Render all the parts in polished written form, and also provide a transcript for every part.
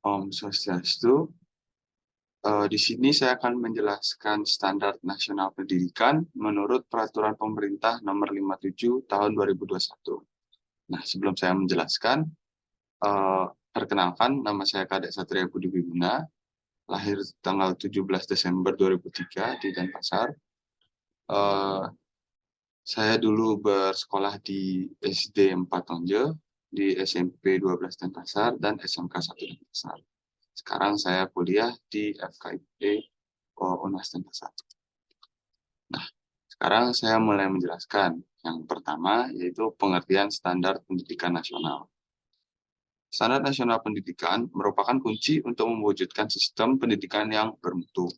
Om Swastiastu. Di sini saya akan menjelaskan standar nasional pendidikan menurut Peraturan Pemerintah Nomor 57 Tahun 2021. Nah, sebelum saya menjelaskan, perkenalkan nama saya Kadek Satria Budi Wiguna, lahir tanggal 17 Desember 2003 di Denpasar. Eh, saya dulu bersekolah di SD 4 Tonje, di SMP 12 Denpasar, dan SMK 1 Denpasar. Sekarang saya kuliah di FKIP Unas Denpasar. Nah, sekarang saya mulai menjelaskan. Yang pertama yaitu pengertian standar pendidikan nasional. Standar nasional pendidikan merupakan kunci untuk mewujudkan sistem pendidikan yang bermutu.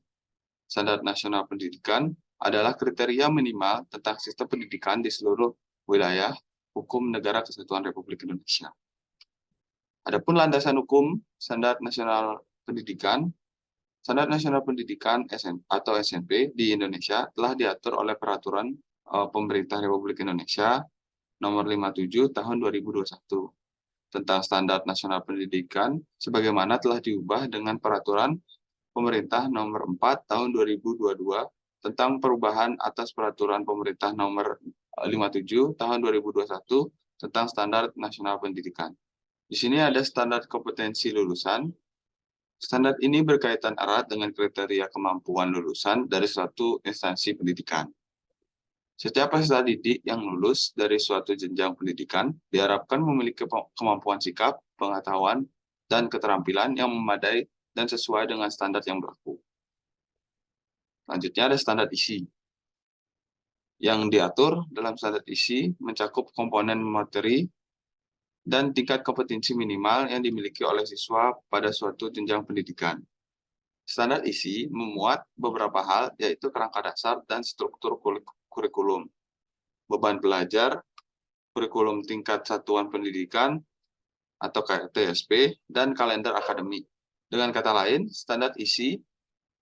Standar nasional pendidikan adalah kriteria minimal tentang sistem pendidikan di seluruh wilayah hukum Negara Kesatuan Republik Indonesia. Adapun landasan hukum standar nasional pendidikan, Standar Nasional Pendidikan atau SMP di Indonesia telah diatur oleh Peraturan Pemerintah Republik Indonesia Nomor 57 Tahun 2021 tentang Standar Nasional Pendidikan sebagaimana telah diubah dengan Peraturan Pemerintah Nomor 4 Tahun 2022 tentang perubahan atas Peraturan Pemerintah Nomor 57 Tahun 2021 tentang Standar Nasional Pendidikan. Di sini ada standar kompetensi lulusan. Standar ini berkaitan erat dengan kriteria kemampuan lulusan dari suatu instansi pendidikan. Setiap peserta didik yang lulus dari suatu jenjang pendidikan diharapkan memiliki kemampuan sikap, pengetahuan, dan keterampilan yang memadai dan sesuai dengan standar yang berlaku. Selanjutnya ada standar isi. Yang diatur dalam standar isi mencakup komponen materi dan tingkat kompetensi minimal yang dimiliki oleh siswa pada suatu jenjang pendidikan. Standar isi memuat beberapa hal, yaitu kerangka dasar dan struktur kurikulum, beban belajar, kurikulum tingkat satuan pendidikan atau KTSP, dan kalender akademik. Dengan kata lain, standar isi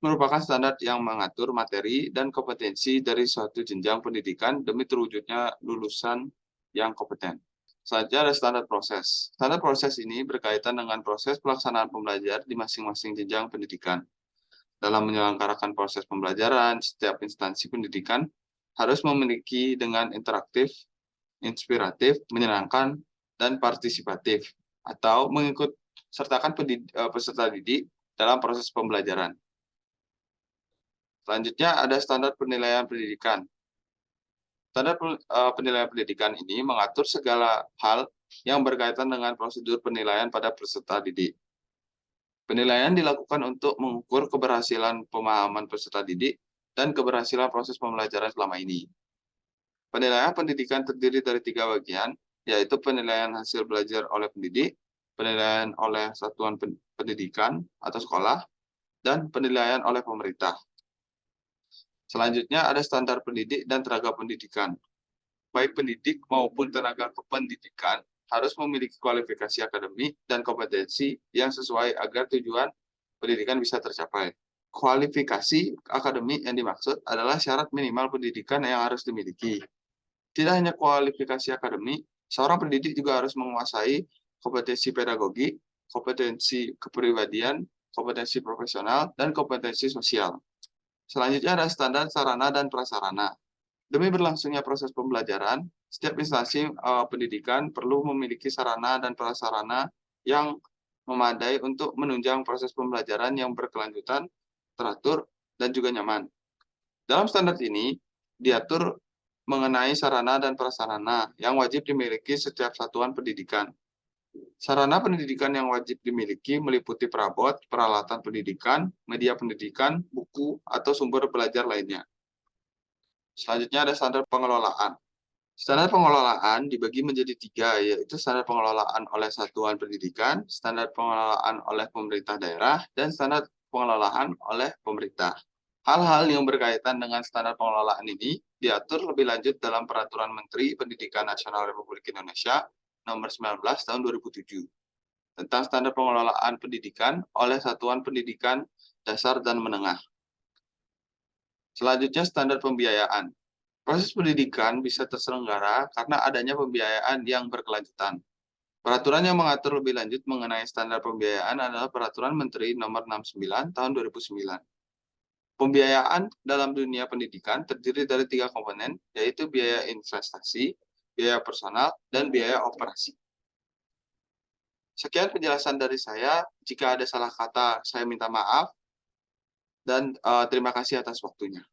merupakan standar yang mengatur materi dan kompetensi dari suatu jenjang pendidikan demi terwujudnya lulusan yang kompeten. Selanjutnya ada standar proses. Standar proses ini berkaitan dengan proses pelaksanaan pembelajaran di masing-masing jenjang pendidikan. Dalam menyelenggarakan proses pembelajaran, setiap instansi pendidikan harus memiliki dengan interaktif, inspiratif, menyenangkan, dan partisipatif, atau mengikut sertakan peserta didik dalam proses pembelajaran. Selanjutnya ada standar penilaian pendidikan. Standar penilaian pendidikan ini mengatur segala hal yang berkaitan dengan prosedur penilaian pada peserta didik. Penilaian dilakukan untuk mengukur keberhasilan pemahaman peserta didik dan keberhasilan proses pembelajaran selama ini. Penilaian pendidikan terdiri dari 3 bagian, yaitu penilaian hasil belajar oleh pendidik, penilaian oleh satuan pendidikan atau sekolah, dan penilaian oleh pemerintah. Selanjutnya ada standar pendidik dan tenaga pendidikan. Baik pendidik maupun tenaga kependidikan harus memiliki kualifikasi akademik dan kompetensi yang sesuai agar tujuan pendidikan bisa tercapai. Kualifikasi akademik yang dimaksud adalah syarat minimal pendidikan yang harus dimiliki. Tidak hanya kualifikasi akademik, seorang pendidik juga harus menguasai kompetensi pedagogi, kompetensi kepribadian, kompetensi profesional, dan kompetensi sosial. Selanjutnya ada standar sarana dan prasarana. Demi berlangsungnya proses pembelajaran, setiap instansi pendidikan perlu memiliki sarana dan prasarana yang memadai untuk menunjang proses pembelajaran yang berkelanjutan, teratur, dan juga nyaman. Dalam standar ini, diatur mengenai sarana dan prasarana yang wajib dimiliki setiap satuan pendidikan. Sarana pendidikan yang wajib dimiliki meliputi perabot, peralatan pendidikan, media pendidikan, buku, atau sumber belajar lainnya. Selanjutnya ada standar pengelolaan. Standar pengelolaan dibagi menjadi 3, yaitu standar pengelolaan oleh satuan pendidikan, standar pengelolaan oleh pemerintah daerah, dan standar pengelolaan oleh pemerintah. Hal-hal yang berkaitan dengan standar pengelolaan ini diatur lebih lanjut dalam Peraturan Menteri Pendidikan Nasional Republik Indonesia Nomor 19 Tahun 2007 tentang standar pengelolaan pendidikan oleh satuan pendidikan dasar dan menengah. Selanjutnya standar pembiayaan. Proses pendidikan bisa terselenggara karena adanya pembiayaan yang berkelanjutan. Peraturan yang mengatur lebih lanjut mengenai standar pembiayaan adalah Peraturan Menteri Nomor 69 Tahun 2009. Pembiayaan dalam dunia pendidikan terdiri dari 3 komponen, yaitu biaya investasi, biaya personal, dan biaya operasi. Sekian penjelasan dari saya. Jika ada salah kata, saya minta maaf, dan terima kasih atas waktunya.